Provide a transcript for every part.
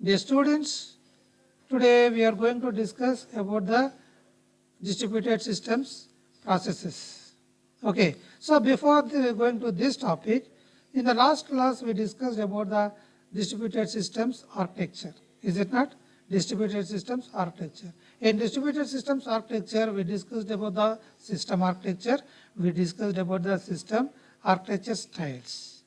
Dear students, today we are going to discuss about the distributed systems processes. Okay, so before going to this topic, in the last class we discussed about the distributed systems architecture. Is it not? Distributed systems architecture. In distributed systems architecture, we discussed about the system architecture. We discussed about the system architecture styles.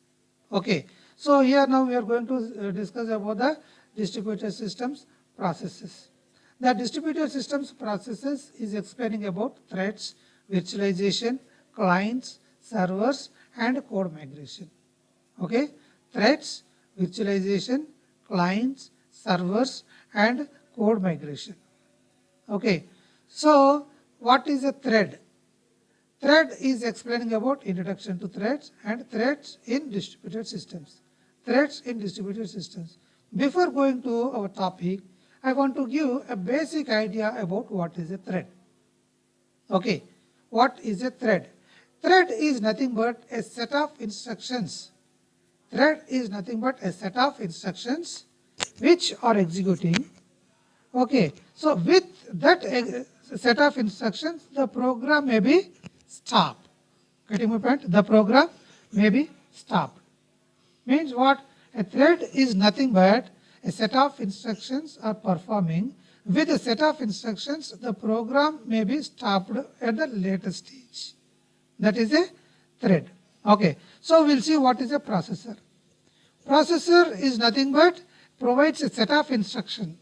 Okay, so here now we are going to discuss about the distributed systems processes. The distributed systems processes is explaining about threads, virtualization, clients, servers, and code migration. Okay, threads, virtualization, clients, servers, and code migration. Okay, so what is a thread? Thread is explaining about introduction to threads and threads in distributed systems. Threads in distributed systems. Before going to our topic, I want to give a basic idea about what is a thread. Okay, what is a thread? Thread is nothing but a set of instructions. Thread is nothing but a set of instructions which are executing. Okay, so with that set of instructions, the program may be stopped. Getting my point? The program may be stopped. Means what? A thread is nothing but a set of instructions are performing. With a set of instructions, the program may be stopped at the later stage. That is a thread. Okay, so we'll see what is a processor. Processor is nothing but provides a set of instructions.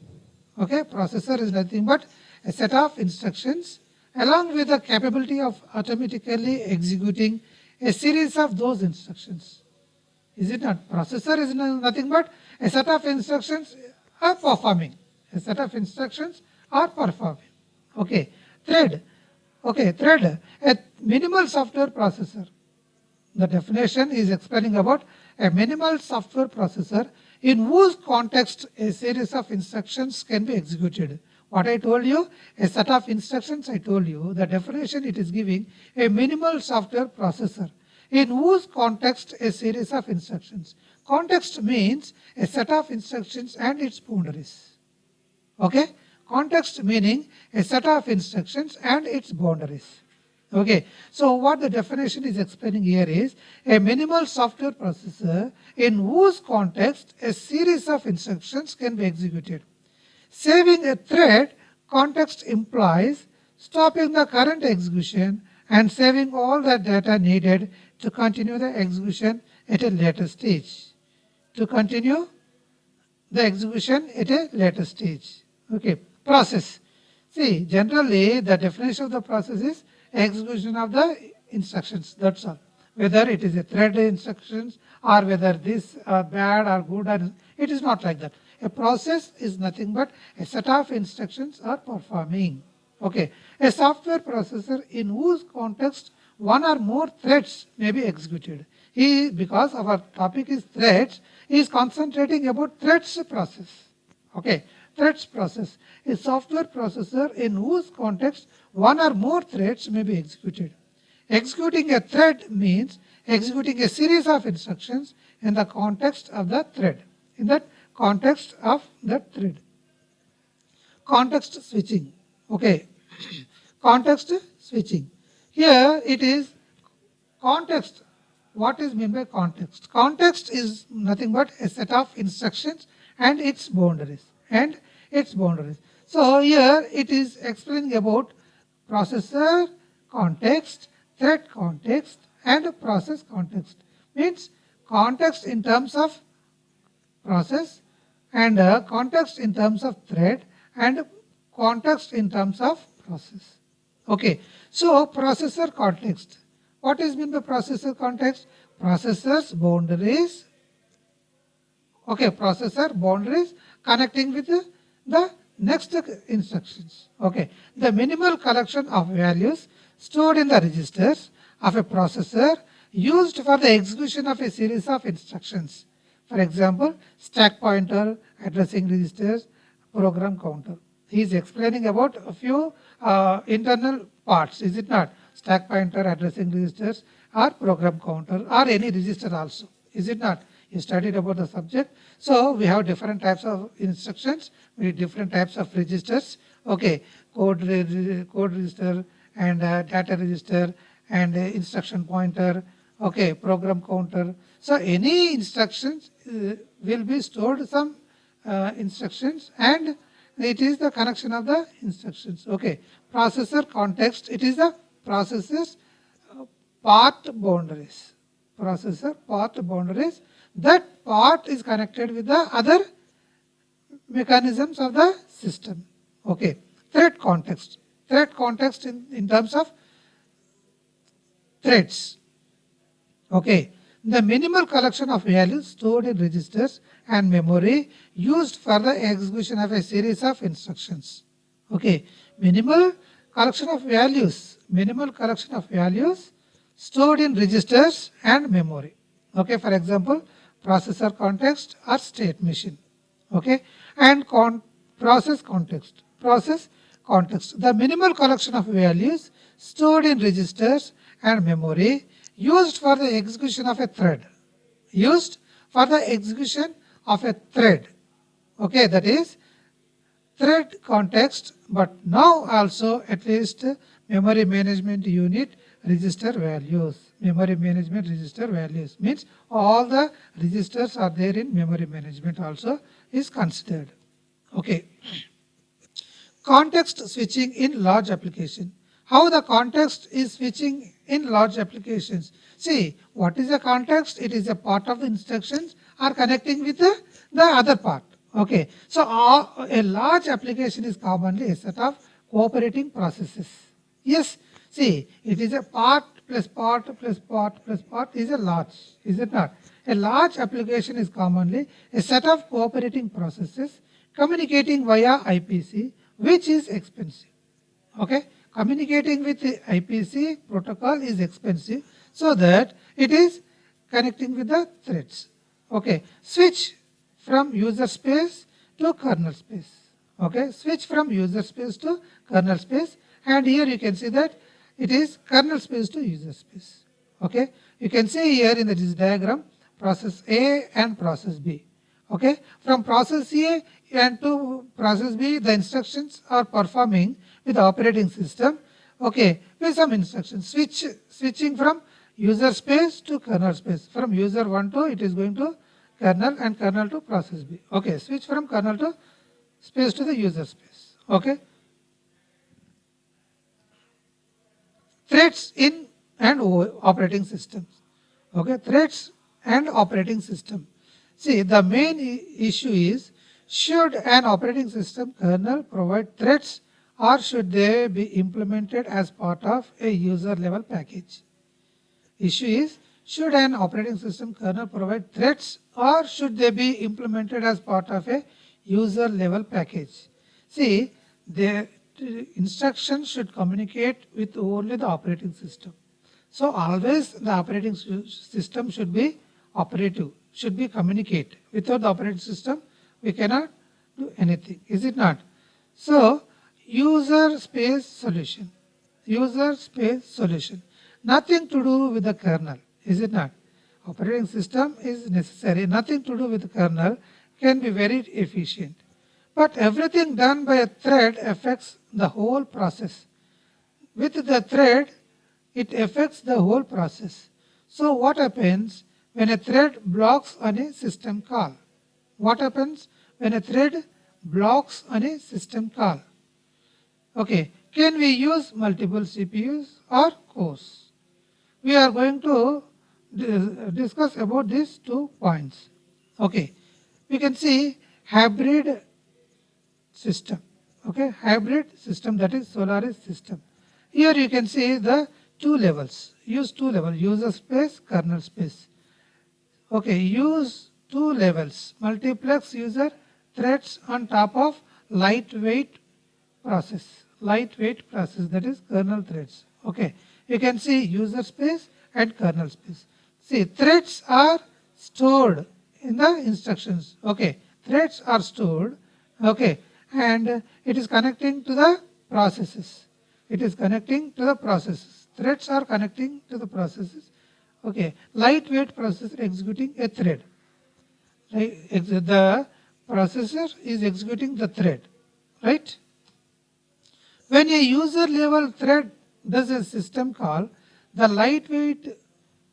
Okay, processor is nothing but a set of instructions along with the capability of automatically executing a series of those instructions. Is it not? Processor is nothing but a set of instructions are performing. A set of instructions are performing. Okay, thread. Okay, thread, a minimal software processor. The definition is explaining about a minimal software processor in whose context a series of instructions can be executed. What I told you, a set of instructions I told you, the definition it is giving a minimal software processor in whose context a series of instructions. Context means a set of instructions and its boundaries. Okay, context meaning a set of instructions and its boundaries. Okay, so what the definition is explaining here is a minimal software processor in whose context a series of instructions can be executed. Saving a thread context implies stopping the current execution and saving all the data needed to continue the execution at a later stage. To continue the execution at a later stage. Okay, process. See, generally the definition of the process is execution of the instructions. That's all. Whether it is a thread instructions or whether this are bad or good, or it is not like that. A process is nothing but a set of instructions are performing. Okay, a software processor in whose context one or more threads may be executed. Because our topic is threads, he is concentrating about threads process. Okay, threads process. A software processor in whose context one or more threads may be executed. Executing a thread means executing a series of instructions in the context of the thread. In that context of that thread. Context switching. Okay, context switching. Here it is context. What is meant by context? Context is nothing but a set of instructions and its boundaries. So here it is explaining about processor context, thread context, and process context. Means context in terms of process and context in terms of thread and context in terms of process. Okay, so processor context. What is meant by processor context? Processor's boundaries. Okay, processor boundaries connecting with the next instructions. Okay, the minimal collection of values stored in the registers of a processor used for the execution of a series of instructions. For example, stack pointer, addressing registers, program counter. He is explaining about a few internal parts, is it not? Stack pointer, addressing registers, or program counter, or any register also, is it not? you studied about the subject. So we have different types of instructions with different types of registers. Okay, code register and data register and instruction pointer. Okay, program counter. So any instructions will be stored some instructions, and it is the connection of the instructions. Okay, processor context, it is the processor's part boundaries. Processor part boundaries. That part is connected with the other mechanisms of the system. Okay, thread context. Thread context in terms of threads. Okay, the minimal collection of values stored in registers and memory used for the execution of a series of instructions. Okay, minimal collection of values stored in registers and memory. Okay, for example, processor context or state machine. Okay, and process context. The minimal collection of values stored in registers and memory used for the execution of a thread. Okay, that is thread context, but now also at least memory management unit register values. Memory management register values means all the registers are there in memory management also is considered. Okay. Context switching in large application. How the context is switching in large applications. See, what is a context? It is a part of the instructions are connecting with the other part. Okay, so a large application is commonly a set of cooperating processes. Yes, see, it is a part plus part plus part plus part is a large, is it not? A large application is commonly a set of cooperating processes communicating via IPC, which is expensive. Okay, communicating with the IPC protocol is expensive, so that it is connecting with the threads. Okay, switch from user space to kernel space. Okay, switch from user space to kernel space, and here you can see that it is kernel space to user space. Okay, you can see here in this diagram process A and process B. Okay, from process A and to process B, the instructions are performing with the operating system. Okay, with some instructions switching from user space to kernel space. From user 1 to it is going to kernel, and kernel to process B. Okay, switch from kernel to space to the user space. Okay, threads in and operating systems. Okay, threads and operating system. See, the main issue is, should an operating system kernel provide threads, or should they be implemented as part of a user level package? Issue is, should an operating system kernel provide threads, or should they be implemented as part of a user level package? See, the instructions should communicate with only the operating system. So always the operating system should be operative, should be communicate. Without the operating system, we cannot do anything, is it not? So user space solution. Nothing to do with the kernel, is it not? Operating system is necessary, nothing to do with the kernel, can be very efficient. But everything done by a thread affects the whole process. With the thread, it affects the whole process. So what happens when a thread blocks on a system call? What happens when a thread blocks on a system call? Okay, can we use multiple CPUs or cores? We are going to discuss about these 2 points. Okay, we can see hybrid system. Okay, hybrid system, that is Solaris system. Here you can see the 2 levels. Use 2 levels, user space, kernel space. Okay, use 2 levels, multiplex user threads on top of lightweight process, that is kernel threads. Okay, you can see user space and kernel space. See, threads are stored in the instructions. Okay, threads are stored. Okay, and it is connecting to the processes. Threads are connecting to the processes. Okay, lightweight processor executing a thread. right? The processor is executing the thread, right? When a user level thread does a system call, the lightweight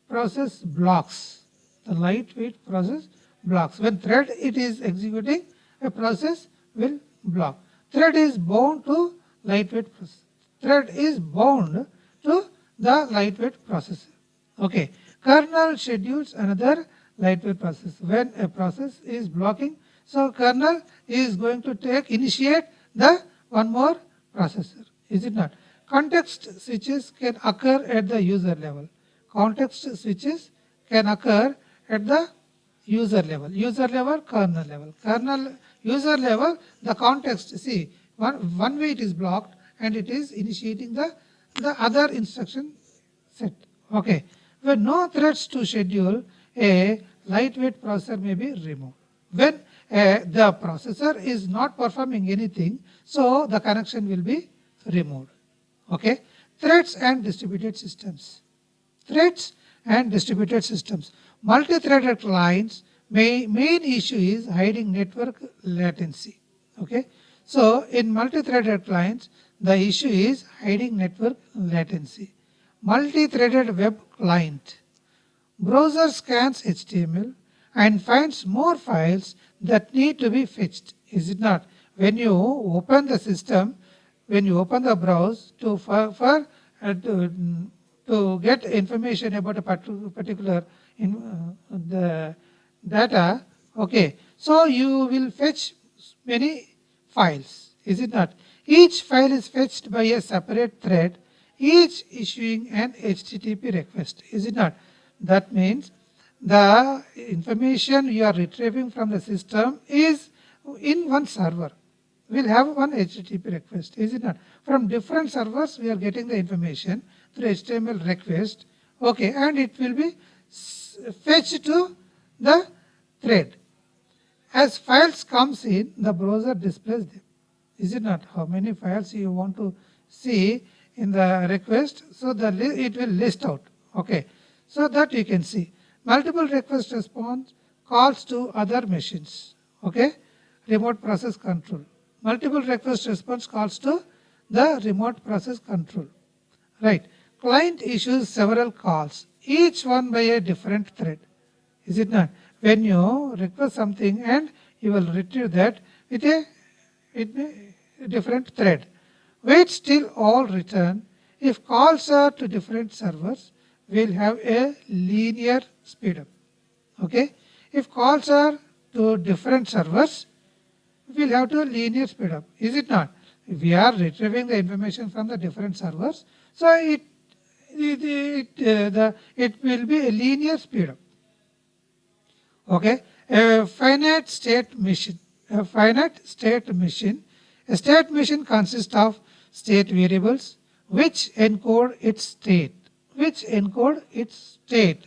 process blocks. The lightweight process blocks. When thread it is executing, a process will block. Thread is bound to lightweight process. Thread is bound to the lightweight processor. Okay. Kernel schedules another lightweight process. When a process is blocking, so kernel is going to initiate the one more processor. Is it not? Context switches can occur at the user level. Context switches can occur at the user level, kernel level. Kernel, user level, the context, see, one way it is blocked and it is initiating the other instruction set. Okay. When no threads to schedule, a lightweight processor may be removed. When the processor is not performing anything, so the connection will be removed. Okay. Threads and distributed systems. Threads and distributed systems. Multi-threaded clients, main issue is hiding network latency. Okay. So in multi-threaded clients, the issue is hiding network latency. Multi-threaded web client. Browser scans HTML and finds more files that need to be fetched. Is it not? When you open the system, when you open the browse to get information about a particular the data, okay, so you will fetch many files. Is it not? Each file is fetched by a separate thread, each issuing an HTTP request. Is it not? That means the information you are retrieving from the system is in one server. We'll have one HTTP request. Is it not? From different servers, we are getting the information through HTML request. Okay, and it will be fetched to the thread. As files comes in, the browser displays them. Is it not? How many files you want to see in the request? So it will list out. Okay, so that you can see. Multiple request response calls to other machines. Okay, remote process control. Multiple request response calls to the remote process control. Right. Client issues several calls, each one by a different thread. Is it not? When you request something and you will retrieve that with a different thread. Wait till all return. If calls are to different servers, we'll have a linear speedup. Okay. If calls are to different servers, we'll have to linear speedup. Is it not? We are retrieving the information from the different servers, so it will be a linear speedup. Okay. A finite state machine. A finite state machine. A state machine consists of state variables which encode its state. Which encode its state.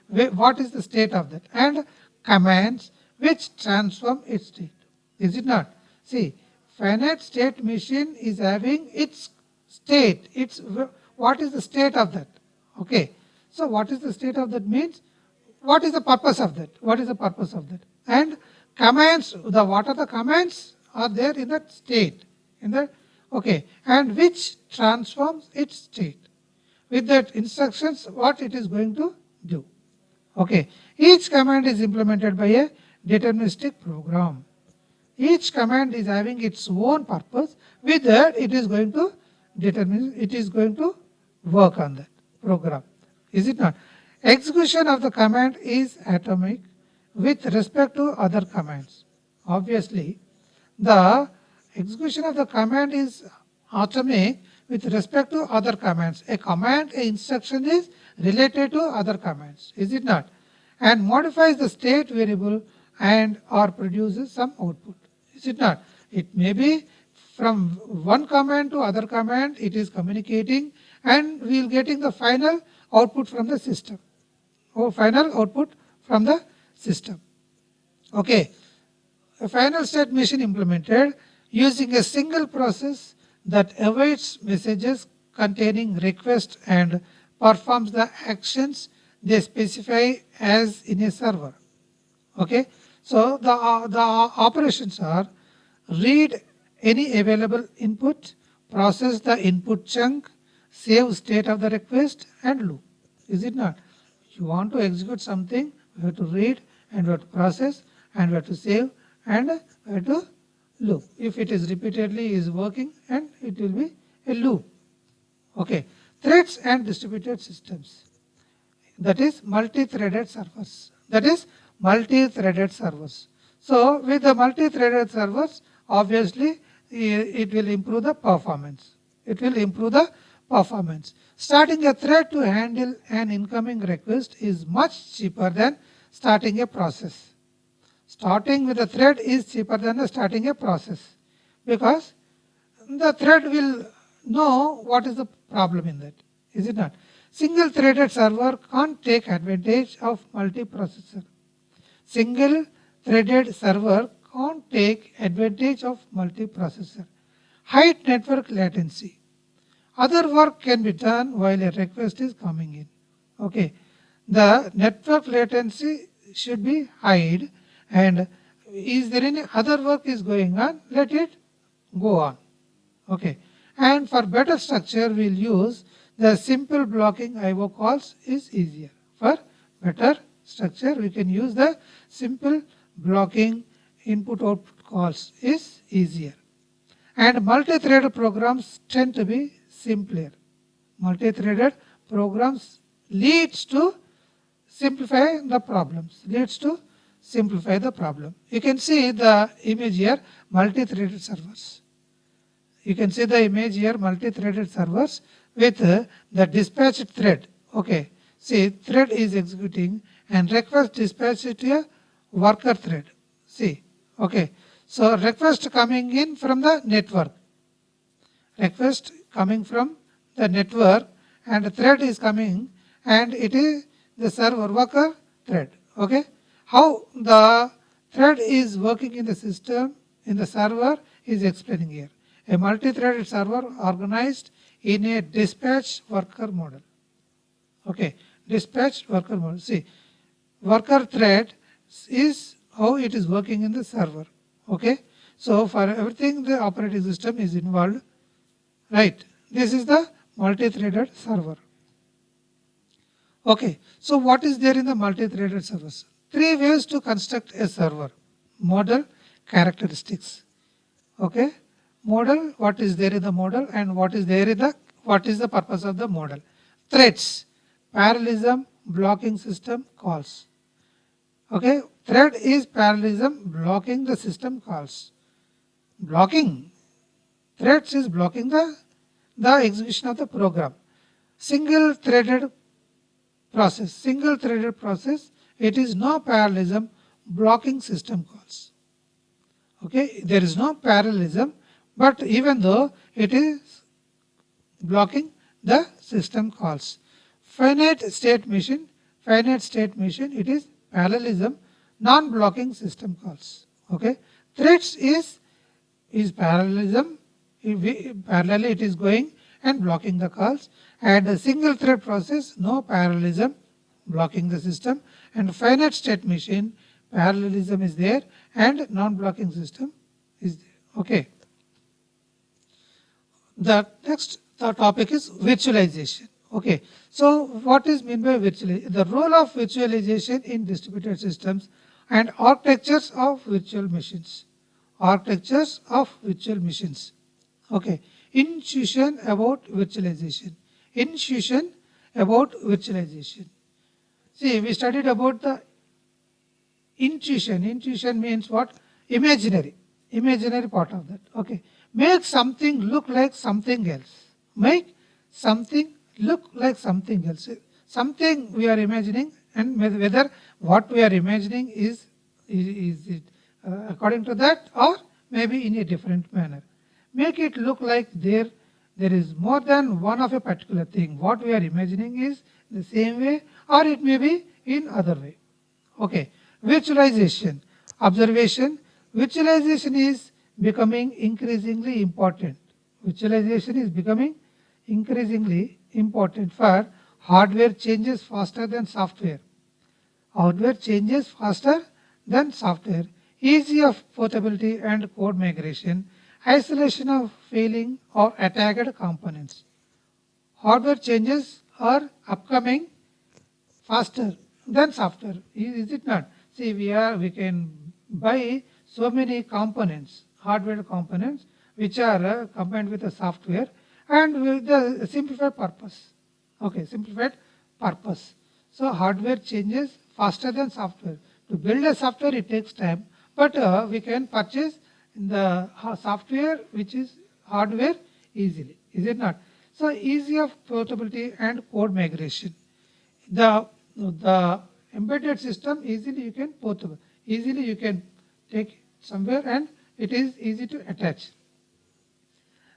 What is the state of that? And commands which transform its state. Is it not? See, finite state machine is having its state. What is the state of that? Okay. So what is the state of that means? What is the purpose of that? What is the purpose of that? And commands, what are the commands are there in that state? Okay. And which transforms its state. With that instructions, what it is going to do. Okay. Each command is implemented by a deterministic program. Each command is having its own purpose. With that, it is going to work on that program. Is it not? Execution of the command is atomic with respect to other commands. Obviously, the execution of the command is atomic with respect to other commands. A command, a instruction is related to other commands. Is it not? And modifies the state variable and or produces some output. Is it not? It may be from one command to other command, it is communicating, and we will getting the final output from the system. Final output from the system. Okay. A final state machine implemented using a single process that awaits messages containing requests and performs the actions they specify as in a server. Okay. So the operations are read any available input, process the input chunk, save state of the request and loop. Is it not? You want to execute something, we have to read and we have to process and we have to save and we have to loop. If it is repeatedly is working and it will be a loop. Okay. Threads and distributed systems. That is multi-threaded servers. That is multi-threaded servers. So with the multi-threaded servers, obviously it will improve the performance. It will improve the performance. Starting a thread to handle an incoming request is much cheaper than starting a process. Starting with a thread is cheaper than starting a process, because the thread will know what is the problem in that. Is it not? Single threaded server can't take advantage of multiprocessor. Single threaded server can't take advantage of multiprocessor. High network latency. Other work can be done while a request is coming in. Okay. The network latency should be high, and is there any other work is going on, let it go on. Okay. And for better structure, we'll use the simple blocking IO calls is easier. For better structure, we can use the simple blocking input-output calls is easier. And multi-threaded programs tend to be simpler. Multi-threaded programs leads to simplify the problems. You can see the image here, multi-threaded servers. You can see the image here, multi-threaded servers with the dispatched thread. Okay, see, thread is executing and request dispatched to a worker thread. See, okay, so request coming in from the network. Request coming from the network and thread is coming and it is the server worker thread. Okay, how the thread is working in the system, in the server is explaining here. A multi-threaded server organized in a dispatch worker model. Okay, dispatch worker model. See, worker thread is how it is working in the server. Okay, so for everything the operating system is involved. Right, this is the multi-threaded server. Okay, so what is there in the multi-threaded servers? 3 ways to construct a server. Model, characteristics. Okay, model, what is there in the model and what is there in the, what is the purpose of the model. Threads, parallelism, blocking system, calls. Okay, thread is parallelism, blocking the system calls. Blocking, threads is blocking the execution of the program. Single threaded process, it is no parallelism, blocking system calls. Okay, there is no parallelism, but even though it is blocking the system calls. Finite state machine, it is parallelism, non-blocking system calls. Okay, threads is parallelism, parallelly it is going and blocking the calls, and a single thread process, no parallelism, blocking the system, and finite state machine, parallelism is there and non-blocking system is there. Okay. The next topic is virtualization. Okay, so what is meant by virtualization? The role of virtualization in distributed systems and architectures of virtual machines. Architectures of virtual machines. Okay, intuition about virtualization. Intuition about virtualization. See, we studied about the intuition. Intuition means what? Imaginary part of that. Okay, make something look like something else. Make something look like something else. Something we are imagining, and whether what we are imagining is it according to that or maybe in a different manner. Make it look like there is more than one of a particular thing. What we are imagining is the same way or it may be in other way. Okay, virtualization. Observation. Virtualization is becoming increasingly important. Virtualization is becoming increasingly important for hardware changes faster than software. Hardware changes faster then software, easy of portability and code migration, isolation of failing or attacked components. Hardware changes are upcoming faster than software. Is it not? See, we can buy so many components, hardware components, which are combined with the software and with the simplified purpose. Okay, simplified purpose. So hardware changes faster than software. To build a software, it takes time, but we can purchase the software which is hardware easily. Is it not? So easy of portability and code migration. The embedded system easily you can portable, easily you can take somewhere and it is easy to attach.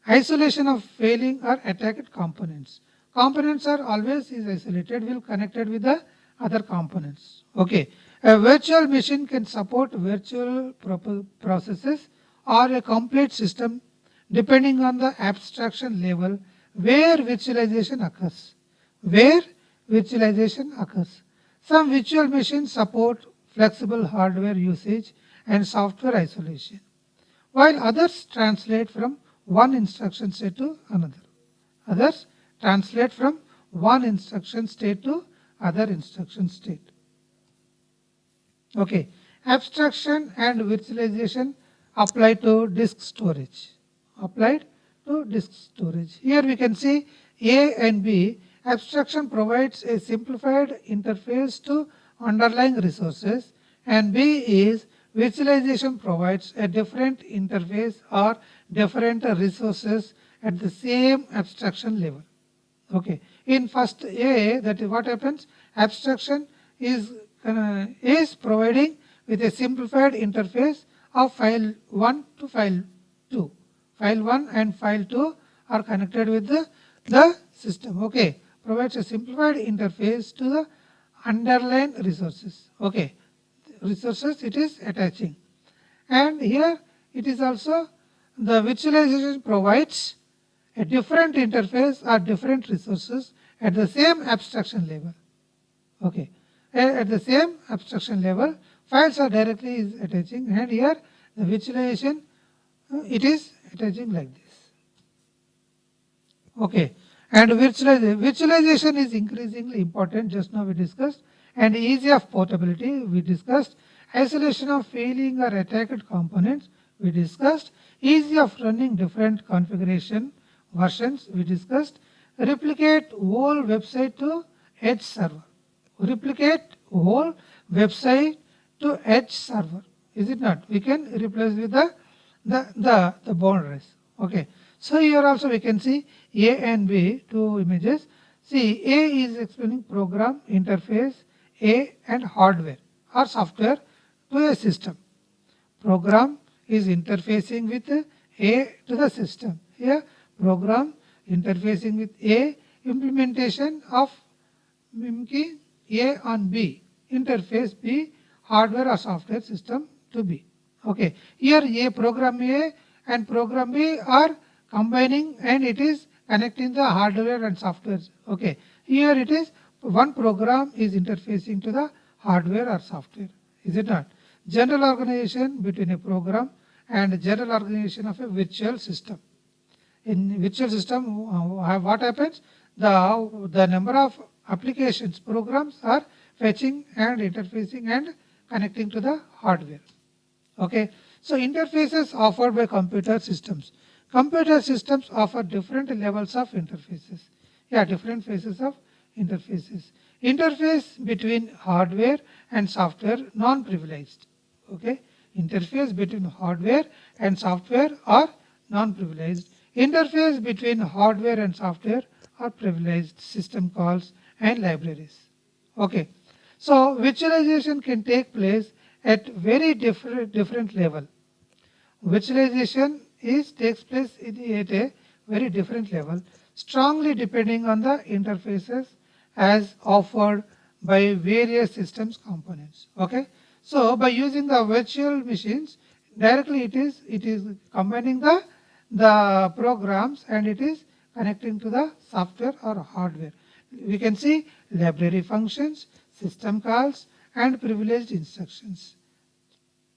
Isolation of failing or attacked components. Components are always is isolated, will connected with the other components. Okay, a virtual machine can support virtual processes or a complete system depending on the abstraction level where virtualization occurs. Where virtualization occurs. Some virtual machines support flexible hardware usage and software isolation, while others translate from one instruction set to another. Others translate from one instruction state to other instruction state. Okay, abstraction and virtualization apply to disk storage. Applied to disk storage. Here we can see A and B. Abstraction provides a simplified interface to underlying resources, and B is virtualization provides a different interface or different resources at the same abstraction level. Okay, in first A, that is what happens. Abstraction is providing with a simplified interface of file 1 to file 2. File 1 and file 2 are connected with the system. Okay, provides a simplified interface to the underlying resources. Okay, resources it is attaching, and here it is also the virtualization provides a different interface or different resources at the same abstraction level. Okay, at the same abstraction level, files are directly is attaching, and here the virtualization it is attaching like this. Okay, and virtualization is increasingly important. Just now we discussed, and easy of portability we discussed, isolation of failing or attacked components we discussed, easy of running different configuration versions we discussed, replicate whole website to edge server. Replicate whole website to edge server. Is it not? We can replace with the boundaries. Okay. So here also we can see A and B, two images. See, A is explaining program, interface, A and hardware or software to a system. Program is interfacing with A to the system. Here program interfacing with A, implementation of mimicking A on B, interface B, hardware or software system to B. Okay, here A program A and program B are combining and it is connecting the hardware and software. Okay, here it is one program is interfacing to the hardware or software. Is it not? General organization between a program and general organization of a virtual system. In virtual system, what happens? The number of applications, programs are fetching and interfacing and connecting to the hardware. Okay, so interfaces offered by computer systems. Computer systems offer different levels of interfaces. Yeah, different phases of interfaces. Interface between hardware and software non-privileged. Okay, interface between hardware and software are non-privileged. Interface between hardware and software are privileged system calls and libraries. Okay, so virtualization can take place at very different level. Virtualization takes place at a very different level, strongly depending on the interfaces as offered by various systems components. Okay, so by using the virtual machines directly, it is combining the programs and it is connecting to the software or hardware. We can see library functions, system calls, and privileged instructions.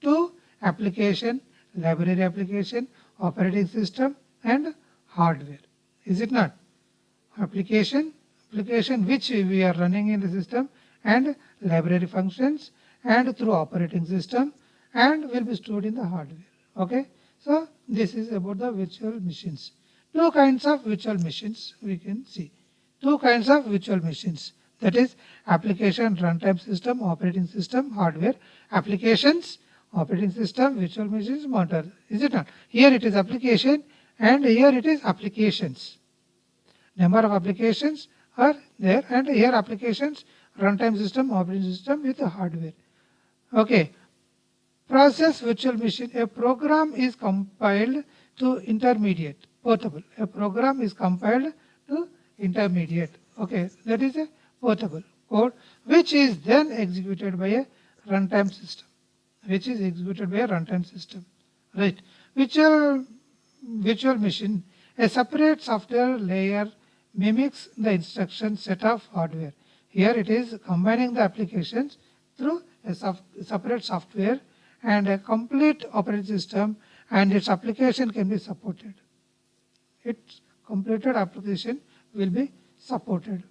to application, library application, operating system and hardware. Is it not? Application which we are running in the system, and library functions, and through operating system, and will be stored in the hardware. Okay. So this is about the virtual machines. Two kinds of virtual machines we can see. Two kinds of virtual machines, that is application, runtime system, operating system, hardware. Applications, operating system, virtual machines, monitor. Is it not? Here it is application and here it is applications. Number of applications are there, and here applications, runtime system, operating system with the hardware. Okay. Process virtual machine. A program is compiled to intermediate, portable. A program is compiled to intermediate. Okay, that is a portable code which is then executed by a runtime system. Right. Virtual machine. A separate software layer mimics the instruction set of hardware. Here it is combining the applications through a separate software and a complete operating system, and its application can be supported. Its completed application will be supported.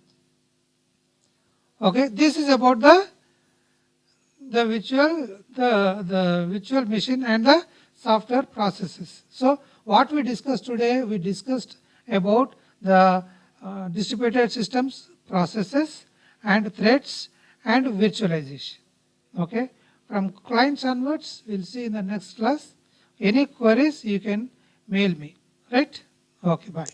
Okay, this is about the virtual machine and the software processes. So what we discussed today, we discussed about the distributed systems processes and threads and virtualization. Okay. From clients onwards, we'll see in the next class. Any queries you can mail me. Right? Okay, bye.